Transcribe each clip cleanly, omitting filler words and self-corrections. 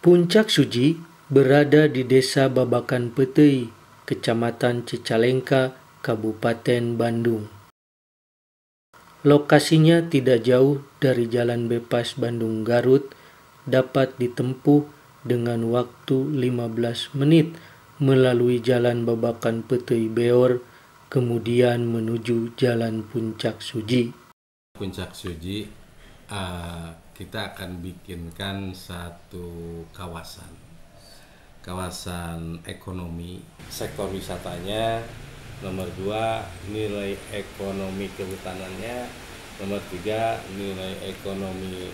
Puncak Suji berada di Desa Babakan Petei, Kecamatan Cicalengka, Kabupaten Bandung. Lokasinya tidak jauh dari Jalan Bebas Bandung-Garut, dapat ditempuh dengan waktu 15 menit melalui Jalan Babakan Petei Beor, kemudian menuju Jalan Puncak Suji. Puncak Suji, kita akan bikinkan satu kawasan ekonomi. Sektor wisatanya, nomor 2 nilai ekonomi kehutanannya, nomor 3 nilai ekonomi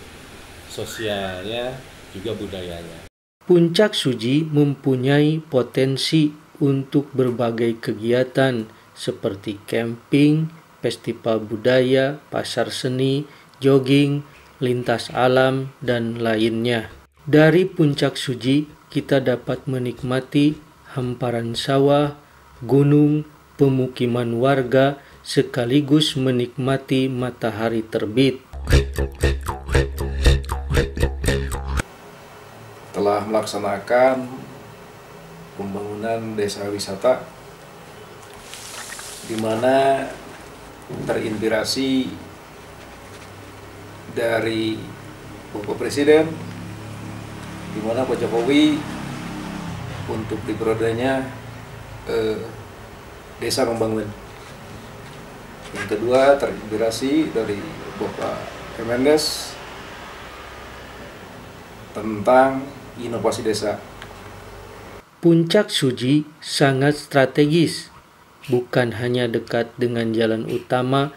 sosialnya, juga budayanya. Puncak Suji mempunyai potensi untuk berbagai kegiatan seperti camping, festival budaya, pasar seni, jogging, lintas alam, dan lainnya. Dari Puncak Suji kita dapat menikmati hamparan sawah, gunung, pemukiman warga, sekaligus menikmati matahari terbit. Telah melaksanakan pembangunan desa wisata di mana terinspirasi dari Bapak Presiden, di mana Pak Jokowi untuk di periodenya desa membangun. Yang kedua terinspirasi dari Bapak Kemendes tentang inovasi desa. Puncak Suji sangat strategis, bukan hanya dekat dengan jalan utama,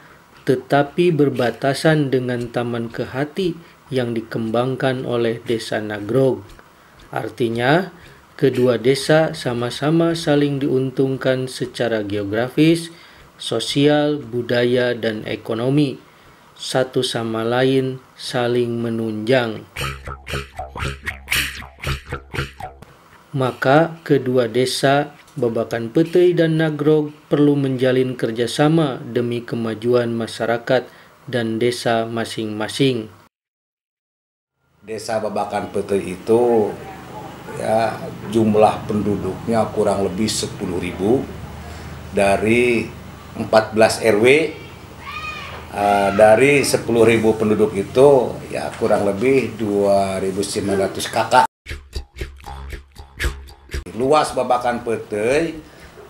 tetapi berbatasan dengan Taman Kehati yang dikembangkan oleh Desa Nagrog. Artinya, kedua desa sama-sama saling diuntungkan secara geografis, sosial, budaya, dan ekonomi. Satu sama lain saling menunjang. Maka kedua desa Babakan Petei dan Nagrog perlu menjalin kerjasama demi kemajuan masyarakat dan desa masing-masing. Desa Babakan Petei itu ya jumlah penduduknya kurang lebih 10.000 dari 14 RW. Dari 10.000 penduduk itu ya kurang lebih 2.900 kakak. Luas Babakan Petei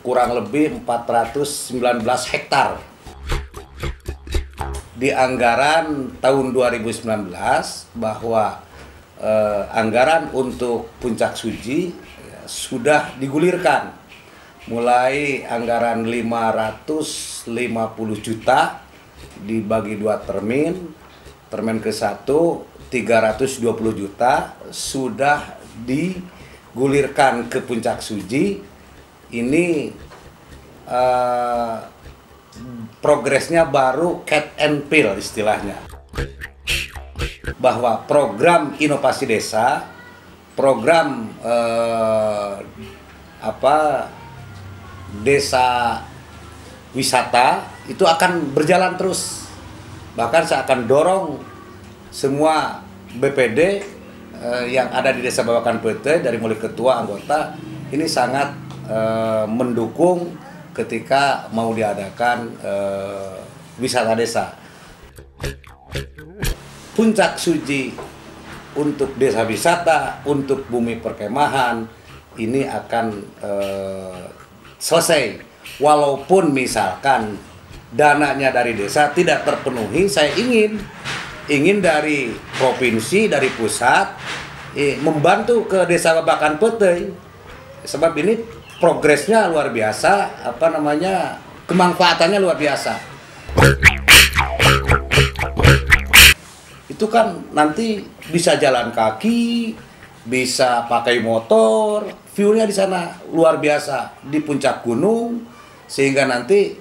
kurang lebih 419 hektar. Di anggaran tahun 2019 bahwa anggaran untuk Puncak Suji ya, sudah digulirkan. Mulai anggaran 550 juta dibagi 2 termin. Termin ke-1 320 juta sudah digulirkan ke Puncak Suji. Ini progresnya baru cat and fill istilahnya. Bahwa program inovasi desa, program desa wisata itu akan berjalan terus. Bahkan saya akan dorong semua BPD yang ada di Desa Babakan Petei dari mulai ketua, anggota ini sangat mendukung ketika mau diadakan wisata desa. Puncak Suji untuk desa wisata, untuk bumi perkemahan ini akan selesai. Walaupun misalkan dananya dari desa tidak terpenuhi, saya ingin dari provinsi, dari pusat membantu ke Desa Babakan Petei. Sebab ini progresnya luar biasa, kemanfaatannya luar biasa. Itu kan nanti bisa jalan kaki, bisa pakai motor, view-nya di sana luar biasa di puncak gunung, sehingga nanti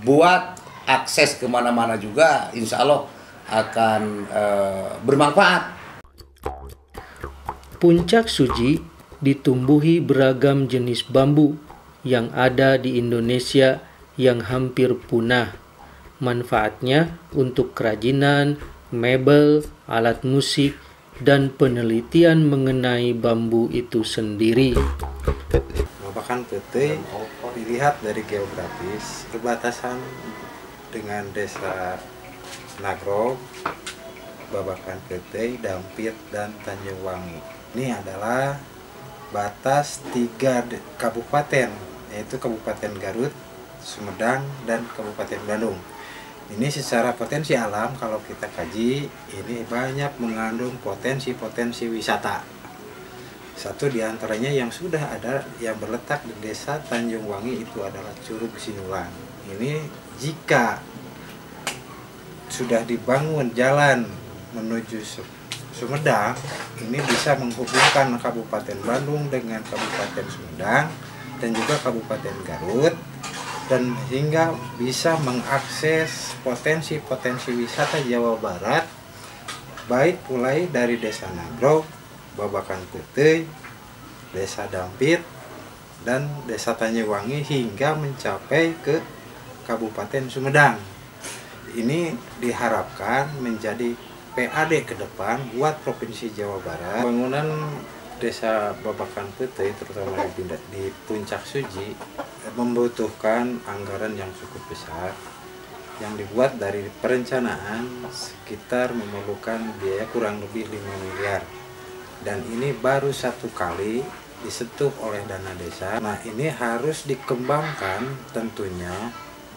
buat akses kemana-mana juga insya Allah akan bermanfaat. Puncak Suji ditumbuhi beragam jenis bambu yang ada di Indonesia yang hampir punah. Manfaatnya untuk kerajinan, mebel, alat musik, dan penelitian mengenai bambu itu sendiri. Babakan Peuteuy dilihat dari geografis, perbatasan dengan desa Nagrog, Babakan Peuteuy, Dampit, dan Tanjung Wangi. Ini adalah batas 3 kabupaten, yaitu Kabupaten Garut, Sumedang, dan Kabupaten Bandung. Ini secara potensi alam kalau kita kaji, ini banyak mengandung potensi-potensi wisata. Satu diantaranya yang sudah ada yang berletak di desa Tanjung Wangi itu adalah Curug Sinulang. Ini jika sudah dibangun jalan menuju Sumedang, ini bisa menghubungkan Kabupaten Bandung dengan Kabupaten Sumedang dan juga Kabupaten Garut, dan hingga bisa mengakses potensi-potensi wisata Jawa Barat, baik mulai dari Desa Nagrog, Babakan Peuteuy, Desa Dampit, dan Desa Tanjung Wangi hingga mencapai ke Kabupaten Sumedang. Ini diharapkan menjadi PAD ke depan buat Provinsi Jawa Barat. Bangunan Desa Babakan Peuteuy, terutama di Puncak Suji, membutuhkan anggaran yang cukup besar yang dibuat dari perencanaan sekitar memerlukan biaya kurang lebih 5 miliar, dan ini baru 1 kali disentuh oleh dana desa. Nah, ini harus dikembangkan, tentunya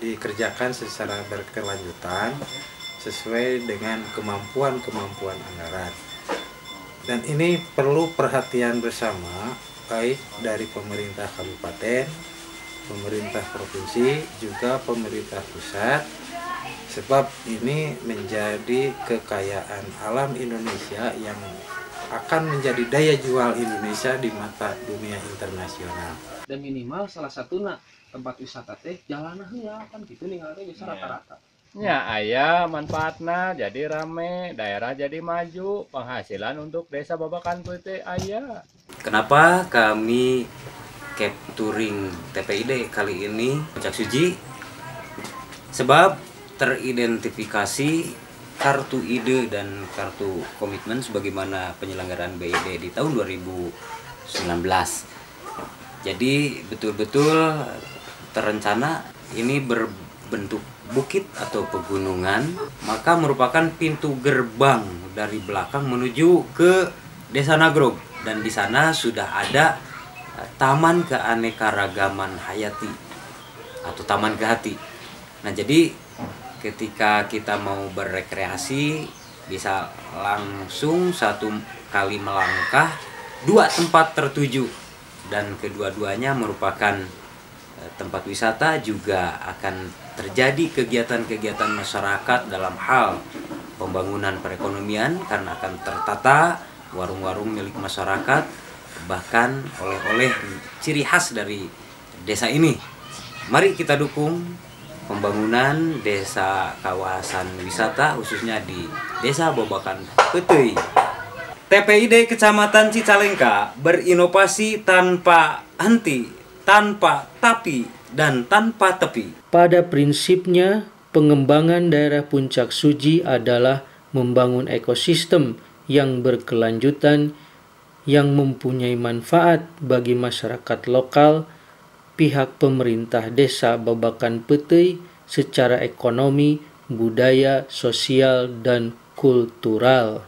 dikerjakan secara berkelanjutan sesuai dengan kemampuan anggaran. Dan ini perlu perhatian bersama, baik dari pemerintah kabupaten, pemerintah provinsi, juga pemerintah pusat, sebab ini menjadi kekayaan alam Indonesia yang akan menjadi daya jual Indonesia di mata dunia internasional. Dan minimal salah satunya tempat wisata teh jalanna heula kan gitu ninggalnya bisa rata-rata. Ya, aya manfaatna jadi rame, daerah jadi maju, penghasilan untuk desa Babakan Peuteuy aya. Kenapa kami capturing TPID kali ini Puncak Suji? Sebab teridentifikasi kartu ide dan kartu komitmen sebagaimana penyelenggaraan BID di tahun 2019. Jadi betul-betul terencana ini berbentuk bukit atau pegunungan, maka merupakan pintu gerbang dari belakang menuju ke Desa Nagrog, dan di sana sudah ada Taman Keanekaragaman Hayati atau Taman Kehati. Nah, jadi ketika kita mau berrekreasi bisa langsung 1 kali melangkah 2 tempat tertuju, dan kedua-duanya merupakan tempat wisata. Juga akan terjadi kegiatan-kegiatan masyarakat dalam hal pembangunan perekonomian karena akan tertata warung-warung milik masyarakat, bahkan oleh-oleh ciri khas dari desa ini. Mari kita dukung pembangunan desa kawasan wisata khususnya di Desa Babakan Peuteuy. TPID Kecamatan Cicalengka berinovasi tanpa henti, tanpa tapi, dan tanpa tepi. Pada prinsipnya, pengembangan daerah Puncak Suji adalah membangun ekosistem yang berkelanjutan yang mempunyai manfaat bagi masyarakat lokal, pihak pemerintah Desa Babakan Peuteuy secara ekonomi, budaya, sosial, dan kultural.